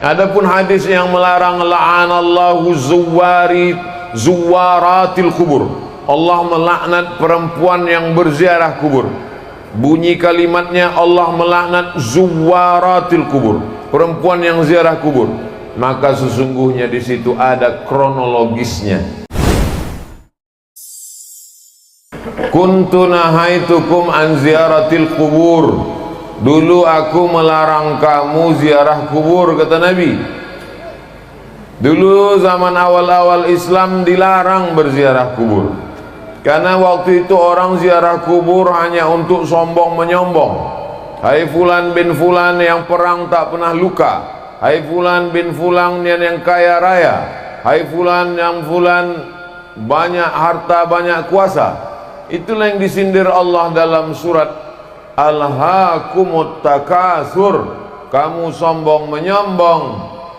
Adapun hadis yang melarang la'anallahu zuwaratil kubur, Allah melaknat perempuan yang berziarah kubur. Bunyi kalimatnya Allah melaknat zuwaratil kubur, perempuan yang ziarah kubur. Maka sesungguhnya di situ ada kronologisnya. Kuntu nahaitukum an ziaratil kubur, dulu aku melarang kamu ziarah kubur, kata Nabi. Dulu zaman awal-awal Islam dilarang berziarah kubur, karena waktu itu orang ziarah kubur hanya untuk sombong menyombong. Hai fulan bin fulan yang perang tak pernah luka, hai fulan bin fulan yang kaya raya, hai fulan yang fulan banyak harta banyak kuasa. Itulah yang disindir Allah dalam surat Alhaakumut Takasur, kamu sombong menyombong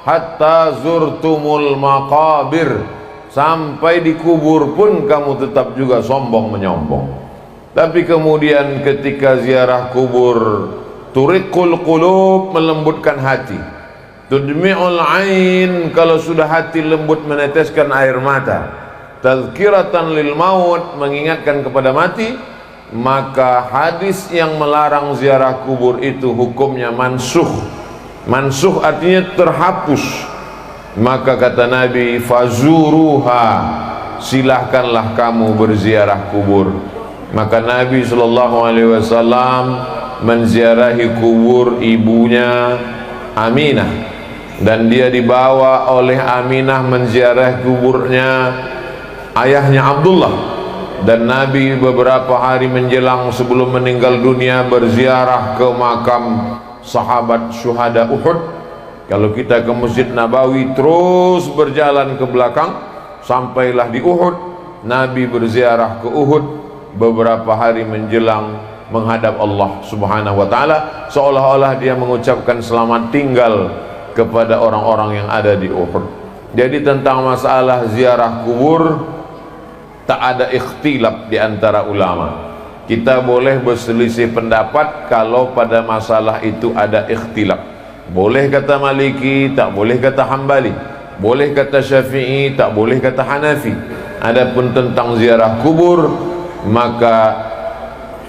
hatta zurtumul maqabir, sampai di kubur pun kamu tetap juga sombong menyombong. Tapi kemudian ketika ziarah kubur, turiqul qulub, melembutkan hati, tudmi'ul ain, kalau sudah hati lembut meneteskan air mata, tazkiratan lil maut, mengingatkan kepada mati. Maka hadis yang melarang ziarah kubur itu hukumnya mansukh. Mansukh artinya terhapus. Maka kata Nabi, fazuruha, silahkanlah kamu berziarah kubur. Maka Nabi SAW menziarahi kubur ibunya Aminah, dan dia dibawa oleh Aminah menziarahi kuburnya ayahnya Abdullah. Dan Nabi beberapa hari menjelang sebelum meninggal dunia berziarah ke makam sahabat syuhada Uhud. Kalau kita ke Masjid Nabawi terus berjalan ke belakang, sampailah di Uhud. Nabi berziarah ke Uhud beberapa hari menjelang menghadap Allah Subhanahu wa ta'ala, seolah-olah dia mengucapkan selamat tinggal kepada orang-orang yang ada di Uhud. Jadi tentang masalah ziarah kubur tak ada ikhtilaf di antara ulama. Kita boleh berselisih pendapat kalau pada masalah itu ada ikhtilaf. Boleh kata Maliki, tak boleh kata Hambali. Boleh kata Syafi'i, tak boleh kata Hanafi. Adapun tentang ziarah kubur, maka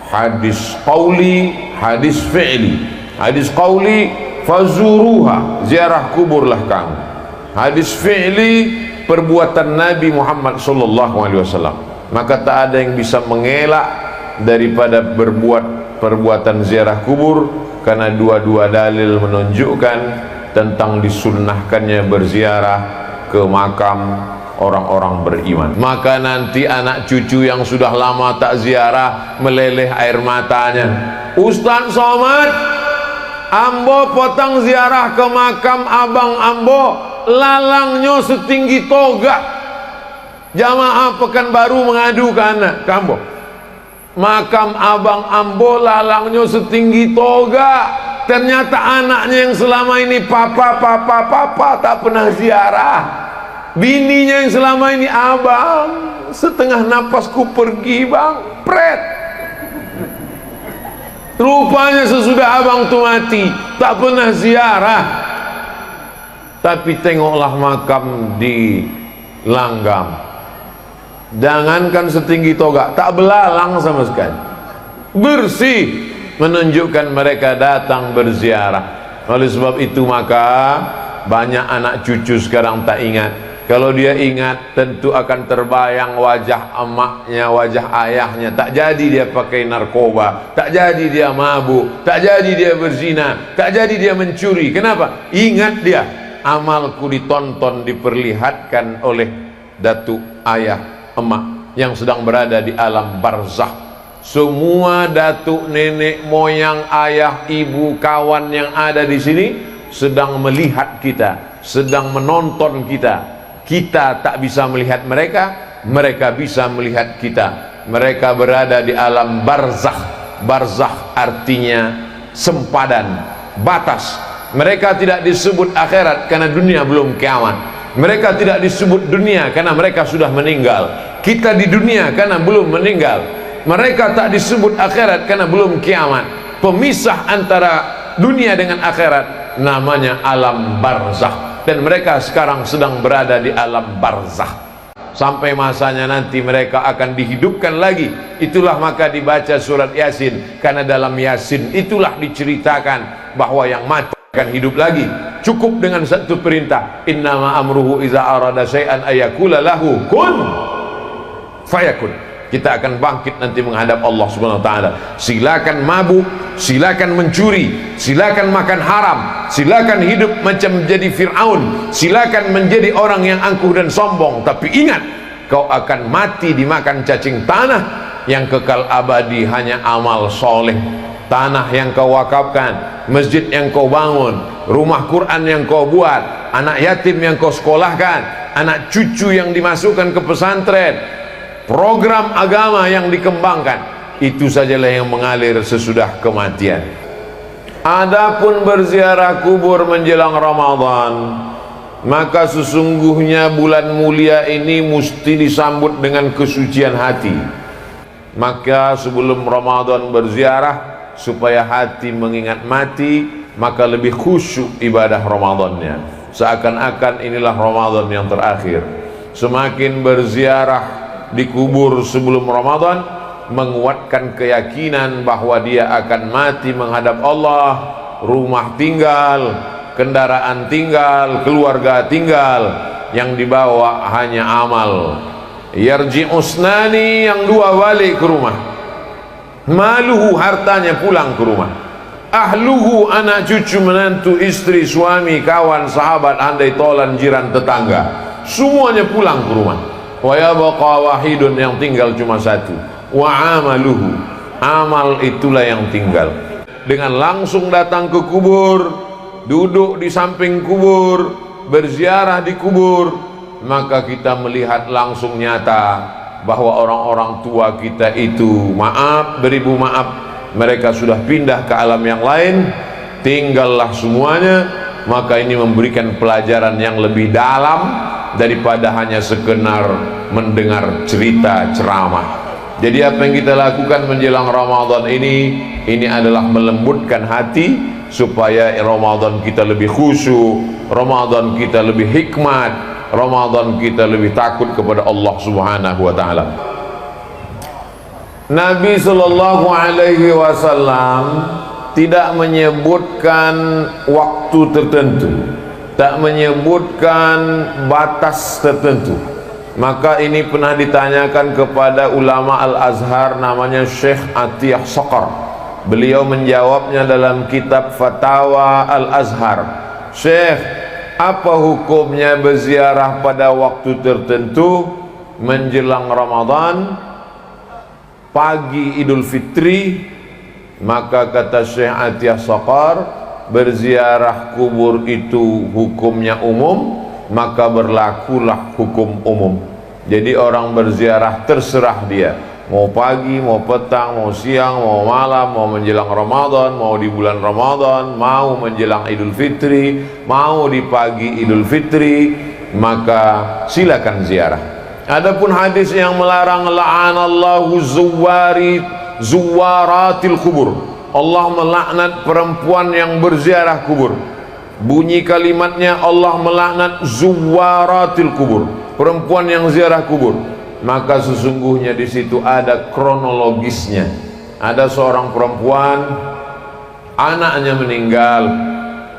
hadis qauli, hadis fi'li. Hadis qauli, fazuruha, ziarah kuburlah kamu. Hadis fi'li, perbuatan Nabi Muhammad SAW. Maka tak ada yang bisa mengelak daripada berbuat perbuatan ziarah kubur, karena dua-dua dalil menunjukkan tentang disunnahkannya berziarah ke makam orang-orang beriman. Maka nanti anak cucu yang sudah lama tak ziarah meleleh air matanya. Ustaz Somad, ambo potong ziarah ke makam abang ambo, lalangnya setinggi toga. Jamaah Pekanbaru mengadu ke anak kambo, makam abang ambo lalangnya setinggi toga. Ternyata anaknya yang selama ini papa tak pernah ziarah. Bininya yang selama ini abang, setengah napasku pergi bang, pret. Rupanya sesudah abang tu mati tak pernah ziarah. Tapi tengoklah makam di Langgam, jangankan setinggi toga, tak belalang sama sekali, bersih, menunjukkan mereka datang berziarah. Oleh sebab itu maka banyak anak cucu sekarang tak ingat. Kalau dia ingat tentu akan terbayang wajah emaknya, wajah ayahnya. Tak jadi dia pakai narkoba, tak jadi dia mabuk, tak jadi dia berzina, tak jadi dia mencuri. Kenapa? Ingat dia, amalku ditonton, diperlihatkan oleh datuk ayah emak yang sedang berada di alam barzakh. Semua datuk nenek moyang ayah ibu kawan yang ada di sini sedang melihat kita, sedang menonton kita. Kita tak bisa melihat mereka, mereka bisa melihat kita. Mereka berada di alam barzakh. Barzakh artinya sempadan, batas. Mereka tidak disebut akhirat karena dunia belum kiamat. Mereka tidak disebut dunia karena mereka sudah meninggal. Kita di dunia karena belum meninggal. Mereka tak disebut akhirat karena belum kiamat. Pemisah antara dunia dengan akhirat namanya alam barzakh, dan mereka sekarang sedang berada di alam barzakh. Sampai masanya nanti mereka akan dihidupkan lagi. Itulah maka dibaca surat Yasin, karena dalam Yasin itulah diceritakan bahwa yang mati akan hidup lagi. Cukup dengan satu perintah, innama amruhu iza arada syai'an ayakula lahu kun fayakun. Kita akan bangkit nanti menghadap Allah Subhanahu wa taala. Silakan mabuk, silakan mencuri, silakan makan haram, silakan hidup macam menjadi Fir'aun, silakan menjadi orang yang angkuh dan sombong, tapi ingat, kau akan mati dimakan cacing tanah. Yang kekal abadi hanya amal soleh. Tanah yang kau wakafkan, masjid yang kau bangun, rumah Quran yang kau buat, anak yatim yang kau sekolahkan, anak cucu yang dimasukkan ke pesantren, program agama yang dikembangkan, itu sajalah yang mengalir sesudah kematian. Adapun berziarah kubur menjelang Ramadan, maka sesungguhnya bulan mulia ini mesti disambut dengan kesucian hati. Maka sebelum Ramadan berziarah supaya hati mengingat mati, maka lebih khusyuk ibadah Ramadannya, seakan-akan inilah Ramadan yang terakhir. Semakin berziarah di kubur sebelum Ramadan menguatkan keyakinan bahwa dia akan mati menghadap Allah, rumah tinggal, kendaraan tinggal, keluarga tinggal, yang dibawa hanya amal. Yarji'usnani, yang dua balik ke rumah, maluhu, hartanya pulang ke rumah, ahluhu, anak cucu menantu istri suami kawan sahabat andai tolan jiran tetangga, semuanya pulang ke rumah. Wa yabqa wahidun, yang tinggal cuma satu, wa amaluhu, amal itulah yang tinggal. Dengan langsung datang ke kubur, duduk di samping kubur, berziarah di kubur, maka kita melihat langsung nyata bahwa orang-orang tua kita itu, maaf beribu maaf, mereka sudah pindah ke alam yang lain, tinggallah semuanya. Maka ini memberikan pelajaran yang lebih dalam daripada hanya sekedar mendengar cerita ceramah. Jadi apa yang kita lakukan menjelang Ramadan ini adalah melembutkan hati supaya Ramadan kita lebih khusyuk, Ramadan kita lebih hikmat, Ramadan kita lebih takut kepada Allah Subhanahu wa taala. Nabi sallallahu alaihi wasallam tidak menyebutkan waktu tertentu, tak menyebutkan batas tertentu. Maka ini pernah ditanyakan kepada ulama Al-Azhar namanya Syekh Atiyah Saqar. Beliau menjawabnya dalam kitab Fatawa Al-Azhar. Syekh, apa hukumnya berziarah pada waktu tertentu menjelang Ramadan, pagi Idul Fitri? Maka kata Syekh Atiyah Saqar, berziarah kubur itu hukumnya umum, maka berlakulah hukum umum. Jadi orang berziarah terserah dia, mau pagi, mau petang, mau siang, mau malam, mau menjelang Ramadan, mau di bulan Ramadan, mau menjelang Idul Fitri, mau di pagi Idul Fitri, maka silakan ziarah. Adapun hadis yang melarang, la'anallahu zuwaratil kubur, Allah melaknat perempuan yang berziarah kubur. Bunyi kalimatnya, Allah melaknat zuwaratil kubur, perempuan yang ziarah kubur. Maka sesungguhnya di situ ada kronologisnya. Ada seorang perempuan, anaknya meninggal,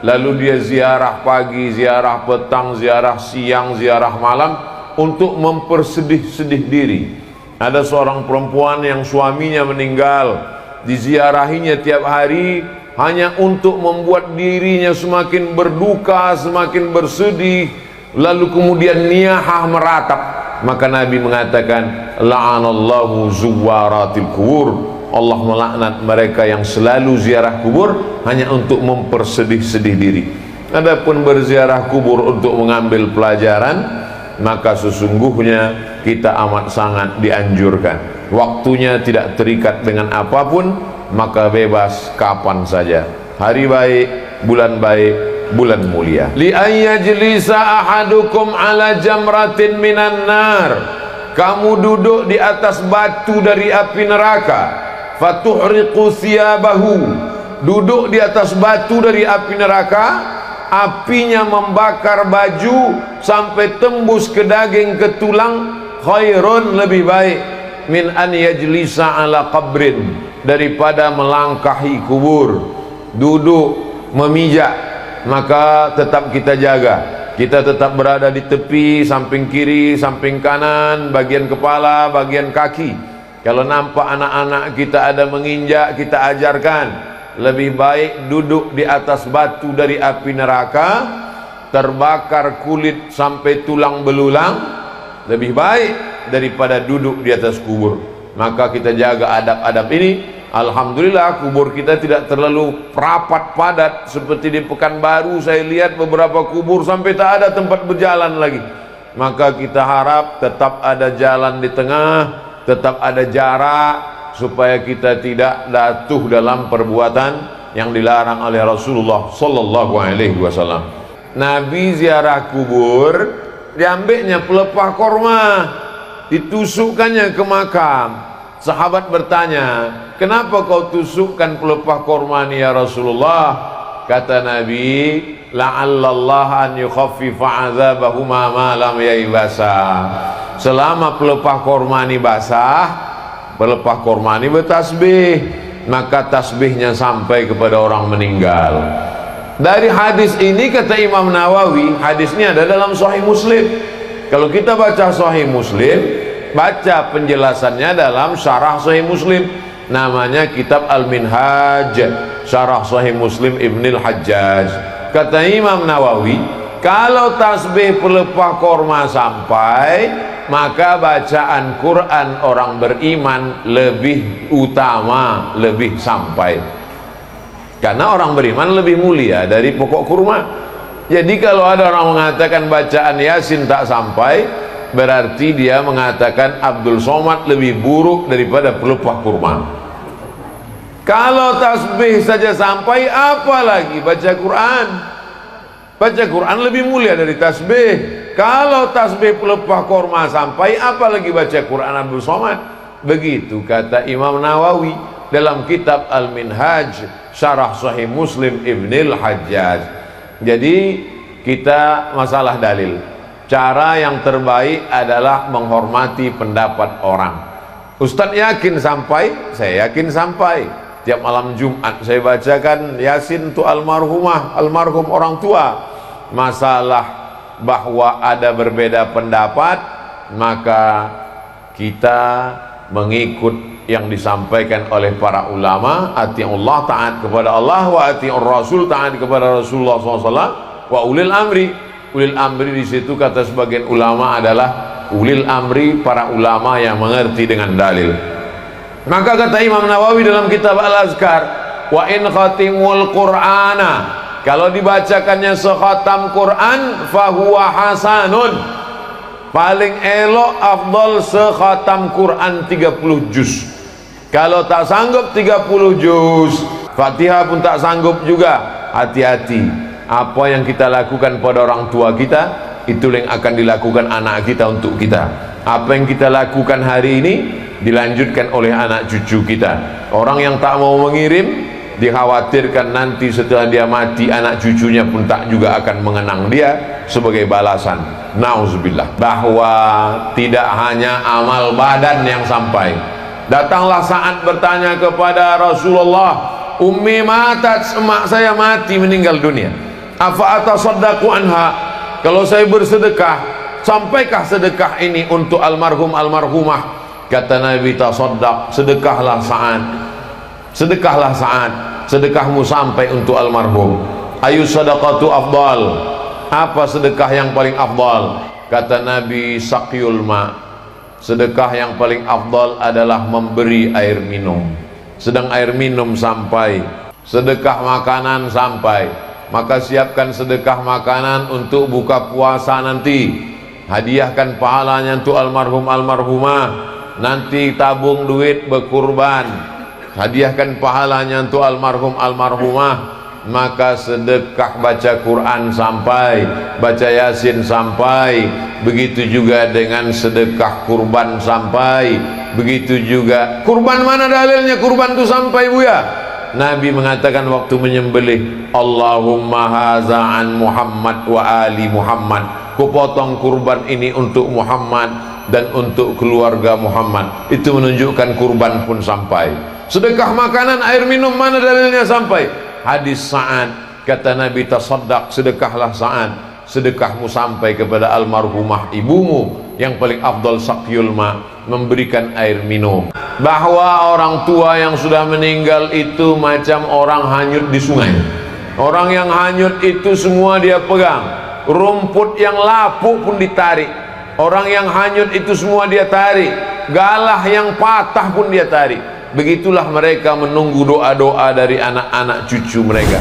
lalu dia ziarah pagi, ziarah petang, ziarah siang, ziarah malam untuk mempersedih-sedih diri. Ada seorang perempuan yang suaminya meninggal, diziarahinya tiap hari hanya untuk membuat dirinya semakin berduka, semakin bersedih, lalu kemudian niyahah meratap. Maka Nabi mengatakan, la'anallahu zuwaratil kubur, Allah melaknat mereka yang selalu ziarah kubur hanya untuk mempersedih-sedih diri. Adapun berziarah kubur untuk mengambil pelajaran, maka sesungguhnya kita amat sangat dianjurkan. Waktunya tidak terikat dengan apapun, maka bebas kapan saja. Hari baik, bulan mulia. Li ayyajlisa ahadukum ala jamratin minan nar, kamu duduk di atas batu dari api neraka, fatuhriqu thiyabahu, duduk di atas batu dari api neraka, apinya membakar baju sampai tembus ke daging, ke tulang, khairun, lebih baik, min an yajlisa ala qabrin, daripada melangkahi kubur, duduk memijak. Maka tetap kita jaga, kita tetap berada di tepi, samping kiri, samping kanan, bagian kepala, bagian kaki. Kalau nampak anak-anak kita ada menginjak, kita ajarkan. Lebih baik duduk di atas batu dari api neraka, terbakar kulit sampai tulang belulang, lebih baik daripada duduk di atas kubur. Maka kita jaga adab-adab ini. Alhamdulillah kubur kita tidak terlalu rapat padat seperti di Pekanbaru. Saya lihat beberapa kubur sampai tak ada tempat berjalan lagi. Maka kita harap tetap ada jalan di tengah, tetap ada jarak, supaya kita tidak jatuh dalam perbuatan yang dilarang oleh Rasulullah sallallahu alaihi wasallam. Nabi ziarah kubur, diambilnya pelepah korma, ditusukkannya ke makam. Sahabat bertanya, kenapa kau tusukkan pelepah korma ni ya Rasulullah? Kata Nabi, la'allallah an yukhaffifa azabahuma ma lam yaibasa. Selama pelepah korma ini basah, pelepah korma ini bertasbih, maka tasbihnya sampai kepada orang meninggal. Dari hadis ini kata Imam Nawawi, hadis ini ada dalam Sahih Muslim. Kalau kita baca Sahih Muslim, baca penjelasannya dalam Syarah Sahih Muslim, namanya kitab Al-Minhaj, Syarah Sahih Muslim Ibnul Hajjaj. Kata Imam Nawawi, kalau tasbih pelepah korma sampai, maka bacaan Quran orang beriman lebih utama, lebih sampai. Karena orang beriman lebih mulia dari pokok kurma. Jadi kalau ada orang mengatakan bacaan Yasin tak sampai, berarti dia mengatakan Abdul Somad lebih buruk daripada pelepah kurma. Kalau tasbih saja sampai, apalagi baca Quran. Baca Quran lebih mulia dari tasbih. Kalau tasbih pelepah korma sampai, apalagi baca Quran Abdul Somad. Begitu kata Imam Nawawi dalam kitab Al-Minhaj, Syarah Sahih Muslim Ibnul Hajjaj. Jadi kita masalah dalil, cara yang terbaik adalah menghormati pendapat orang. Ustadz yakin sampai, saya yakin sampai. Tiap malam Jumat saya bacakan Yasin untuk almarhumah, almarhum orang tua. Masalah bahwa ada berbeda pendapat, maka kita mengikut yang disampaikan oleh para ulama. Ati'ullah, taat kepada Allah, wa ati'ur Rasul, taat kepada Rasulullah SAW, wa ulil amri. Ulil amri di situ kata sebagian ulama adalah ulil amri, para ulama yang mengerti dengan dalil. Maka kata Imam Nawawi dalam kitab Al-Azkar, wa in khatimul Qur'ana, kalau dibacakannya sekhatam Quran, fahuwa hasanun, paling elok afdal sekhatam Quran 30 juz. Kalau tak sanggup 30 juz, Fatihah pun tak sanggup juga, hati-hati. Apa yang kita lakukan pada orang tua kita, itu yang akan dilakukan anak kita untuk kita. Apa yang kita lakukan hari ini dilanjutkan oleh anak cucu kita. Orang yang tak mau mengirim, dikhawatirkan nanti setelah dia mati, anak cucunya pun tak juga akan mengenang dia sebagai balasan. Nauzubillah. Bahwa tidak hanya amal badan yang sampai. Datanglah saat bertanya kepada Rasulullah, ummi matat, emak saya mati, meninggal dunia. Afa atasaddaqu anha, kalau saya bersedekah, sampaikah sedekah ini untuk almarhum almarhumah? Kata Nabi, tasaddaq, sedekahlah saat, sedekahlah saat, sedekahmu sampai untuk almarhum. Ayu sadaqatu afdal, apa sedekah yang paling afdal? Kata Nabi, saqyul ma, sedekah yang paling afdal adalah memberi air minum. Sedang air minum sampai, sedekah makanan sampai, maka siapkan sedekah makanan untuk buka puasa nanti. Hadiahkan pahalanya untuk almarhum almarhumah. Nanti tabung duit berkurban, hadiahkan pahalanya untuk almarhum almarhumah. Maka sedekah baca Quran sampai, baca Yasin sampai, begitu juga dengan sedekah kurban sampai, begitu juga kurban. Mana dalilnya kurban itu sampai, Buya? Nabi mengatakan waktu menyembelih, Allahumma haza an Muhammad wa ali Muhammad, kupotong kurban ini untuk Muhammad dan untuk keluarga Muhammad. Itu menunjukkan kurban pun sampai. Sedekah makanan, air minum, mana dalilnya sampai? Hadis Sa'ad, kata Nabi, tasaddaq, sedekahlah Sa'ad, sedekahmu sampai kepada almarhumah ibumu, yang paling afdal sakyul ma, memberikan air minum. Bahwa orang tua yang sudah meninggal itu macam orang hanyut di sungai. Orang yang hanyut itu semua dia pegang, rumput yang lapuk pun ditarik. Orang yang hanyut itu semua dia tarik, galah yang patah pun dia tarik. Begitulah mereka menunggu doa-doa dari anak-anak cucu mereka.